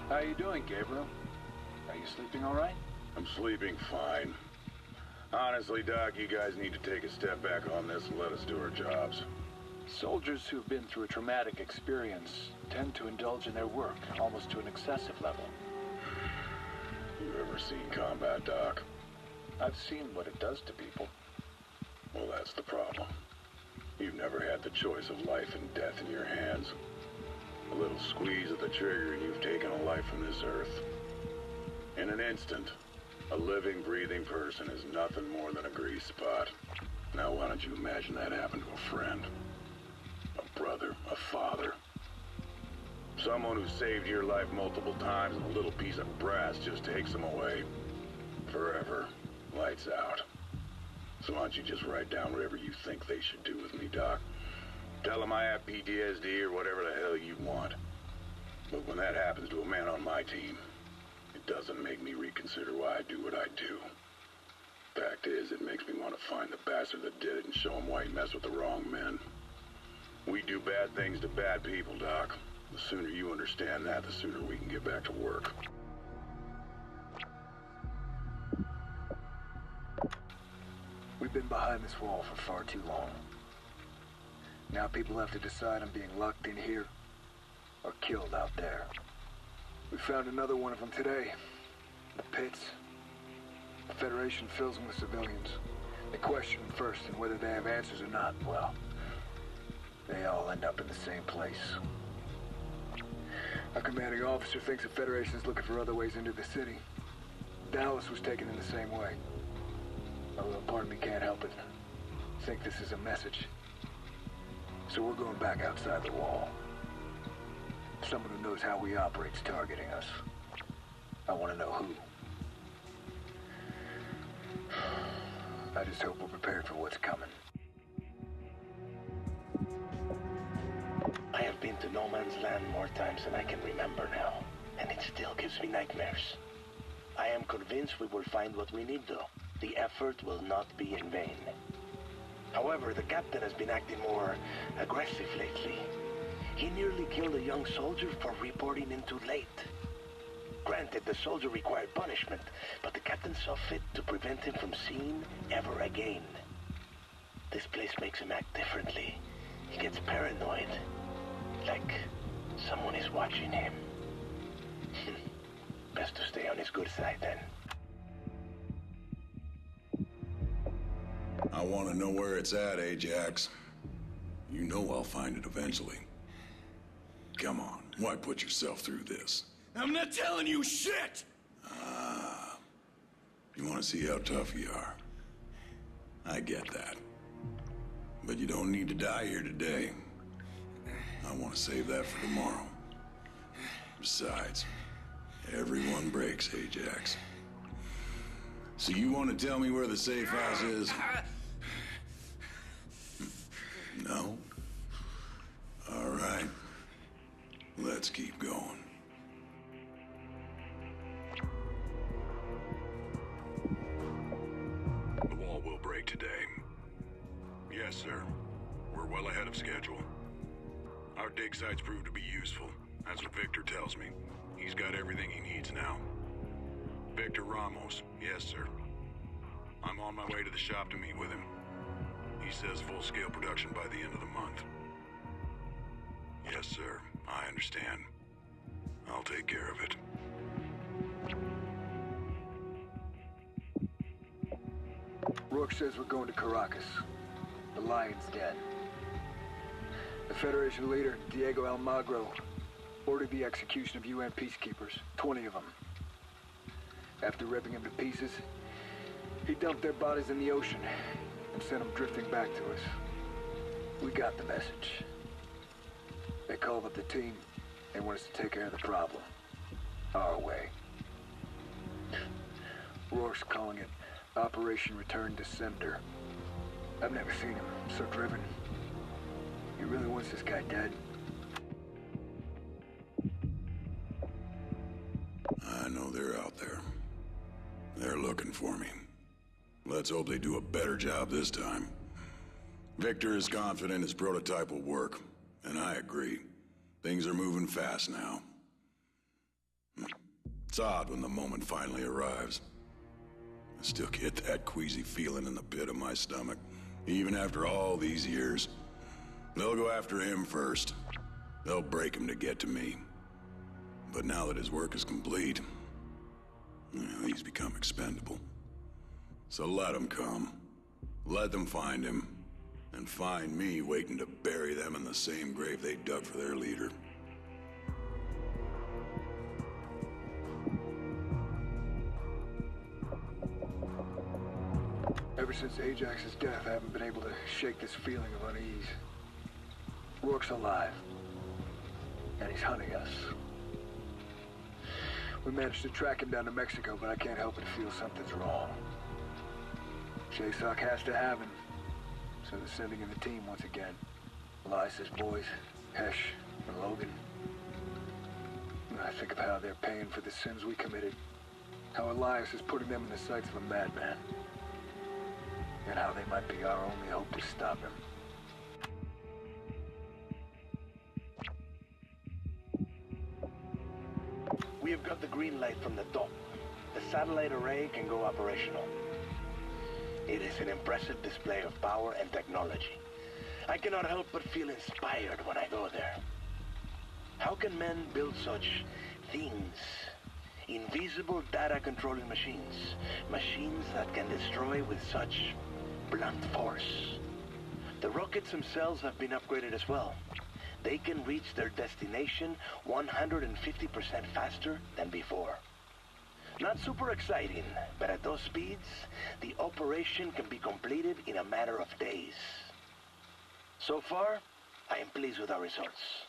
How you doing, Gabriel? Are you sleeping all right? I'm sleeping fine. Honestly, Doc, you guys need to take a step back on this and let us do our jobs. Soldiers who've been through a traumatic experience tend to indulge in their work, almost to an excessive level. You ever seen combat, Doc? I've seen what it does to people. Well, that's the problem. You've never had the choice of life and death in your hands. A little squeeze of the trigger and you've taken a life from this earth. In an instant, a living, breathing person is nothing more than a grease spot. Now why don't you imagine that happened to a friend? A brother, a father. Someone who saved your life multiple times and a little piece of brass just takes them away. Forever. Lights out. So why don't you just write down whatever you think they should do with me, Doc? Tell them I have PTSD or whatever the hell you want. But when that happens to a man on my team, it doesn't make me reconsider why I do what I do. Fact is, it makes me want to find the bastard that did it and show him why he messed with the wrong men. We do bad things to bad people, Doc. The sooner you understand that, the sooner we can get back to work. We've been behind this wall for far too long. Now people have to decide on being locked in here or killed out there. We found another one of them today. The pits. The Federation fills them with civilians. They question them first, and whether they have answers or not, well, they all end up in the same place. Our commanding officer thinks the Federation's looking for other ways into the city. Dallas was taken in the same way. Although part of me can't help it. Think this is a message. So we're going back outside the wall. Someone who knows how we operate's targeting us. I want to know who. I just hope we're prepared for what's coming. I have been to No Man's Land more times than I can remember now, and it still gives me nightmares. I am convinced we will find what we need, though. The effort will not be in vain. However, the captain has been acting more aggressive lately. He nearly killed a young soldier for reporting in too late. Granted, the soldier required punishment, but the captain saw fit to prevent him from seeing ever again. This place makes him act differently. He gets paranoid. Like someone is watching him. Best to stay on his good side, then. I want to know where it's at, Ajax. You know I'll find it eventually. Come on, why put yourself through this? I'm not telling you shit! Ah, you want to see how tough you are. I get that. But you don't need to die here today. I want to save that for tomorrow. Besides, everyone breaks, Ajax. So you want to tell me where the safe house is? No? All right. Let's keep going. The wall will break today. Yes, sir. We're well ahead of schedule. Our dig sites proved to be useful. That's what Victor tells me. He's got everything he needs now. Victor Ramos. Yes, sir. I'm on my way to the shop to meet with him. He says full-scale production by the end of the month. Yes, sir. I understand. I'll take care of it. Rorke says we're going to Caracas. The Lion's Den. The Federation leader, Diego Almagro, ordered the execution of UN peacekeepers, 20 of them. After ripping them to pieces, he dumped their bodies in the ocean and sent them drifting back to us. We got the message. They called up the team. They want us to take care of the problem. Our way. Rorke's calling it Operation Return to Sender. I've never seen him so driven. He really wants this guy dead. I know they're out there. They're looking for me. Let's hope they do a better job this time. Victor is confident his prototype will work, and I agree. Things are moving fast now. It's odd when the moment finally arrives. I still get that queasy feeling in the pit of my stomach, even after all these years. They'll go after him first. They'll break him to get to me. But now that his work is complete, well, he's become expendable. So let him come. Let them find him. And find me waiting to bury them in the same grave they dug for their leader. Ever since Ajax's death, I haven't been able to shake this feeling of unease. Rorke's alive. And he's hunting us. We managed to track him down to Mexico, but I can't help but feel something's wrong. J-Sock has to have him. So they're sending in the team once again. Elias's boys, Hesh, and Logan. And I think of how they're paying for the sins we committed. How Elias is putting them in the sights of a madman. And how they might be our only hope to stop him. We have got the green light from the top. The satellite array can go operational. It is an impressive display of power and technology. I cannot help but feel inspired when I go there. How can men build such things? Invisible data-controlling machines. Machines that can destroy with such blunt force. The rockets themselves have been upgraded as well. They can reach their destination 150% faster than before. Not super exciting, but at those speeds, the operation can be completed in a matter of days. So far, I am pleased with our results.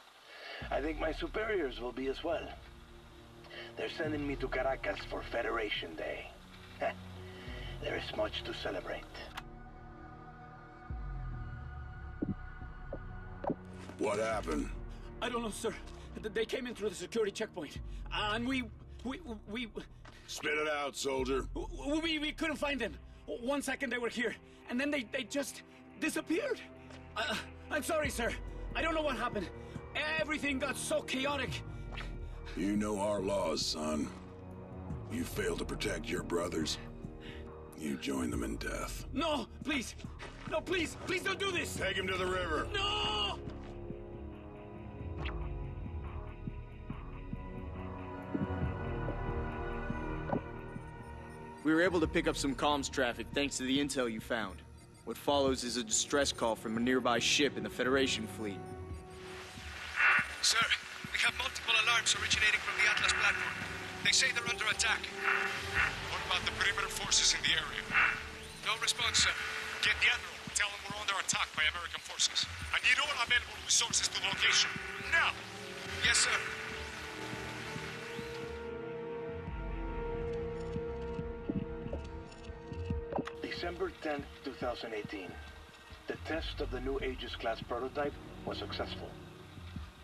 I think my superiors will be as well. They're sending me to Caracas for Federation Day. There is much to celebrate. What happened? I don't know, sir. They came in through the security checkpoint. And we... Spit it out, soldier. We couldn't find them. 1 second they were here, and then they just disappeared. I'm sorry, sir. I don't know what happened. Everything got so chaotic. You know our laws, son. You fail to protect your brothers. You join them in death. No, please. No, please. Please don't do this. Take him to the river. No! We were able to pick up some comms traffic thanks to the intel you found. What follows is a distress call from a nearby ship in the Federation fleet. Sir, we have multiple alarms originating from the Atlas platform. They say they're under attack. What about the perimeter forces in the area? No response, sir. Get the Admiral. Tell him we're under attack by American forces. I need all available resources to the location. Now! Yes, sir. December 10th, 2018. The test of the new Aegis-class prototype was successful.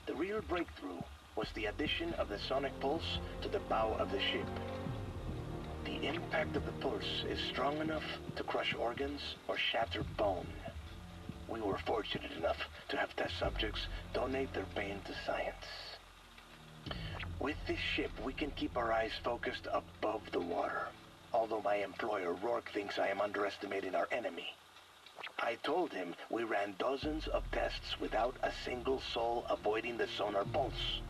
The real breakthrough was the addition of the sonic pulse to the bow of the ship. The impact of the pulse is strong enough to crush organs or shatter bone. We were fortunate enough to have test subjects donate their pain to science. With this ship, we can keep our eyes focused above the water. Although my employer, Rorke, thinks I am underestimating our enemy. I told him we ran dozens of tests without a single soul avoiding the sonar pulse.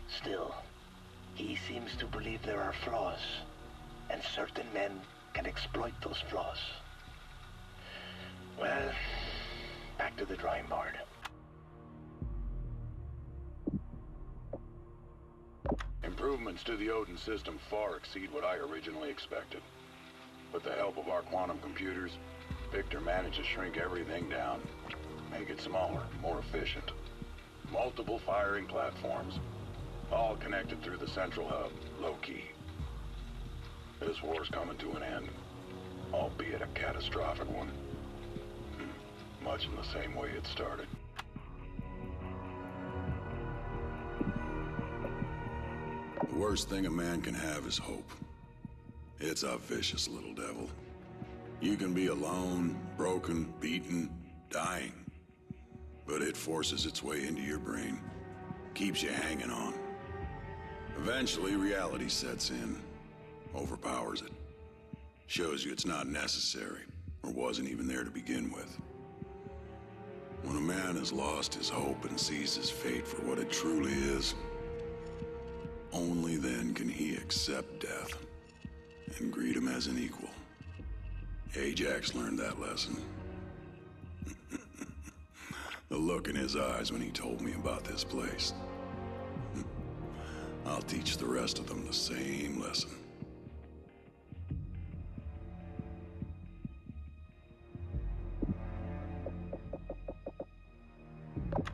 Still, he seems to believe there are flaws, and certain men can exploit those flaws. Well, back to the drawing board. Improvements to the Odin system far exceed what I originally expected. With the help of our quantum computers, Victor managed to shrink everything down, make it smaller, more efficient. Multiple firing platforms, all connected through the central hub, low-key. This war's coming to an end, albeit a catastrophic one. Much in the same way it started. The worst thing a man can have is hope. It's a vicious little devil. You can be alone, broken, beaten, dying. But it forces its way into your brain. Keeps you hanging on. Eventually, reality sets in, overpowers it. Shows you it's not necessary, or wasn't even there to begin with. When a man has lost his hope and sees his fate for what it truly is, only then can he accept death and greet him as an equal. Ajax learned that lesson. The look in his eyes when he told me about this place. I'll teach the rest of them the same lesson.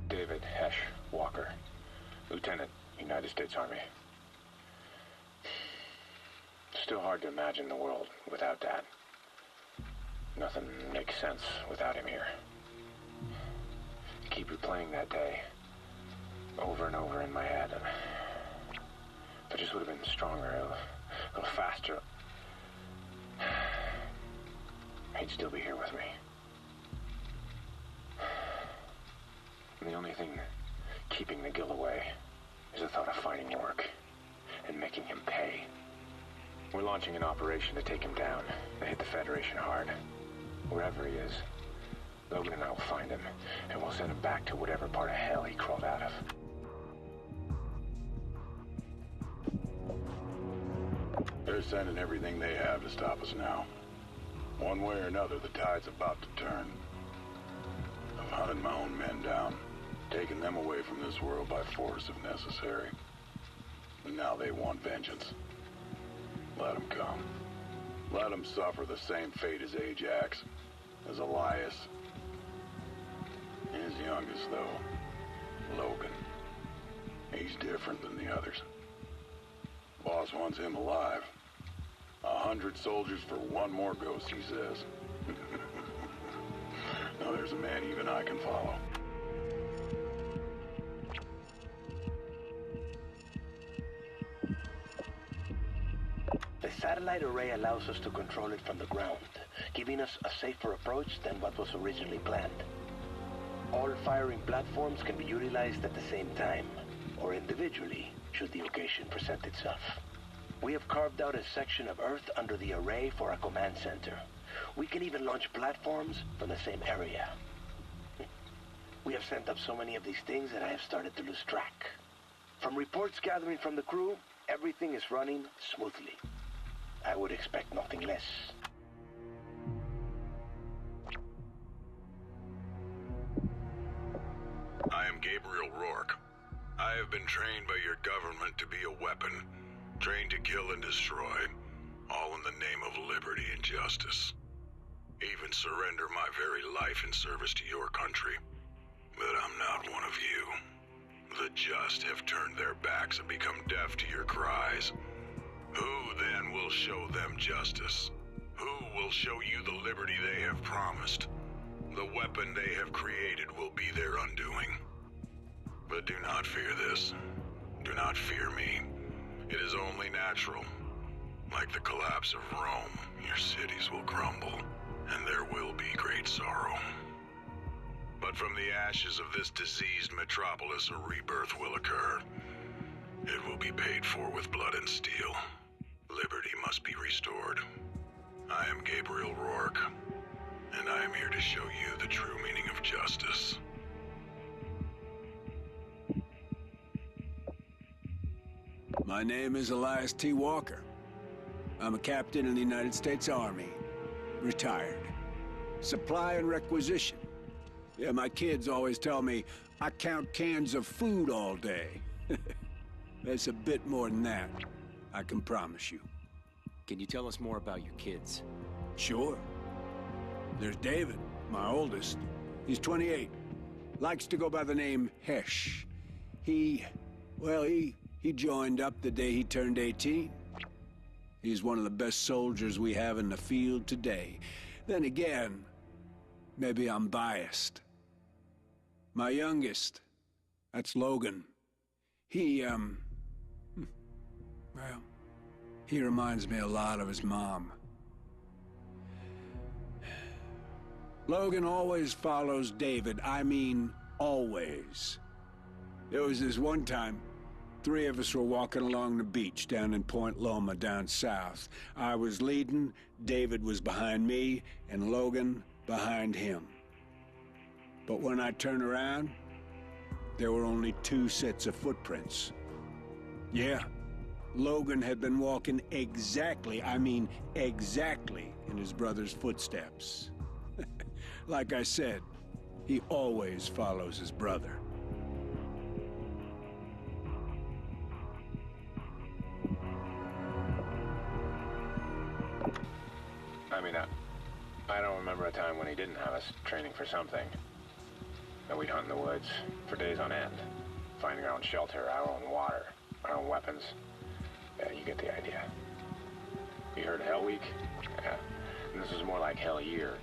David Hesh Walker, Lieutenant, United States Army. Still hard to imagine the world without Dad. Nothing makes sense without him here. Keep replaying that day over and over in my head. And if I just would have been stronger, a little faster, he'd still be here with me. And the only thing keeping the Gill away is the thought of finding work and making him pay. We're launching an operation to take him down and hit the Federation hard. Wherever he is, Logan and I will find him, and we'll send him back to whatever part of hell he crawled out of. They're sending everything they have to stop us now. One way or another, the tide's about to turn. I've hunted my own men down, taken them away from this world by force if necessary. And now they want vengeance. Let them come. Let them suffer the same fate as Ajax, as Elias. His youngest, though, Logan. He's different than the others. Boss wants him alive. 100 soldiers for one more ghost, he says. Now there's a man even I can follow. The satellite array allows us to control it from the ground, giving us a safer approach than what was originally planned. All firing platforms can be utilized at the same time, or individually, should the occasion present itself. We have carved out a section of Earth under the array for a command center. We can even launch platforms from the same area. We have sent up so many of these things that I have started to lose track. From reports gathering from the crew, everything is running smoothly. I would expect nothing less. I am Gabriel Rorke. I have been trained by your government to be a weapon, trained to kill and destroy, all in the name of liberty and justice. Even surrender my very life in service to your country. But I'm not one of you. The just have turned their backs and become deaf to your cries. Who then will show them justice? Who will show you the liberty they have promised? The weapon they have created will be their undoing. But do not fear this. Do not fear me. It is only natural. Like the collapse of Rome, your cities will crumble, and there will be great sorrow. But from the ashes of this diseased metropolis, a rebirth will occur. It will be paid for with blood and steel. Liberty must be restored. I am Gabriel Rorke, and I am here to show you the true meaning of justice. My name is Elias T. Walker. I'm a captain in the United States Army. Retired. Supply and requisition. Yeah, my kids always tell me I count cans of food all day. There's a bit more than that, I can promise you. Can you tell us more about your kids? Sure. There's David, my oldest. He's 28. Likes to go by the name Hesh. He joined up the day he turned 18. He's one of the best soldiers we have in the field today. Then again, maybe I'm biased. My youngest, that's Logan. He reminds me a lot of his mom. Logan always follows David. I mean, always. There was this one time, 3 of us were walking along the beach down in Point Loma down south. I was leading, David was behind me, and Logan behind him. But when I turned around, there were only 2 sets of footprints. Yeah, Logan had been walking exactly, I mean exactly, in his brother's footsteps. Like I said, he always follows his brother. I mean, I don't remember a time when he didn't have us training for something. And we'd hunt in the woods for days on end, finding our own shelter, our own water, our own weapons. Yeah, you get the idea. You heard Hell Week? Yeah. And this is more like Hell Year,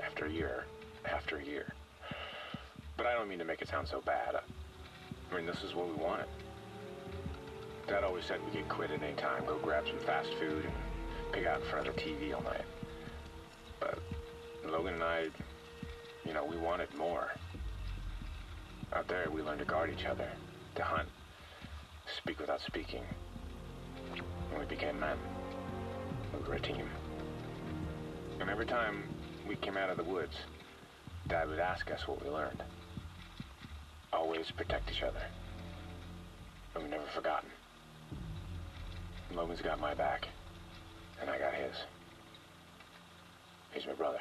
after year, after year. But I don't mean to make it sound so bad. I mean, this is what we wanted. Dad always said we could quit at any time, go grab some fast food, and pig out in front of the TV all night. But Logan and I, you know, we wanted more. Out there, we learned to guard each other, to hunt, speak without speaking. And we became men. We were a team. And every time we came out of the woods, Dad would ask us what we learned. Always protect each other. And we've never forgotten. Logan's got my back, and I got his. He's my brother.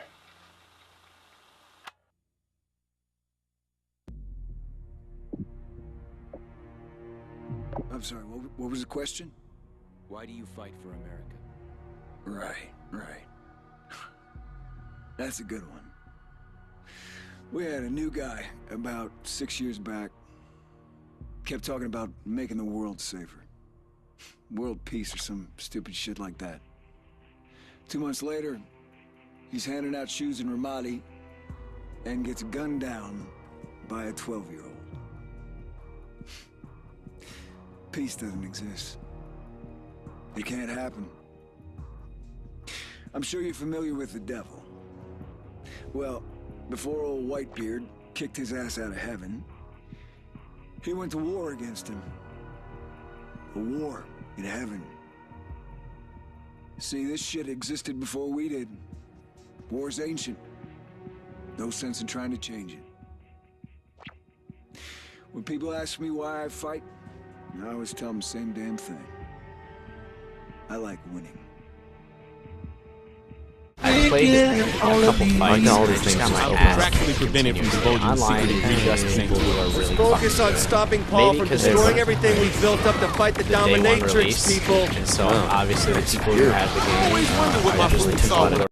I'm sorry, what was the question? Why do you fight for America? Right. That's a good one. We had a new guy about 6 years back. Kept talking about making the world safer. World peace or some stupid shit like that. 2 months later, he's handing out shoes in Ramadi and gets gunned down by a 12-year-old. Peace doesn't exist. It can't happen. I'm sure you're familiar with the devil. Well, before old Whitebeard kicked his ass out of heaven, he went to war against him. A war in heaven. See, this shit existed before we did. War's ancient. No sense in trying to change it. When people ask me why I fight, I always tell them the same damn thing. I like winning. I played a couple fights. All these things got my just ass practically prevented from divulging online secret and just people who are really focus on stopping Paul from destroying everything we've built up to fight the dominatrix people. And so obviously the people who had the game obviously took on it.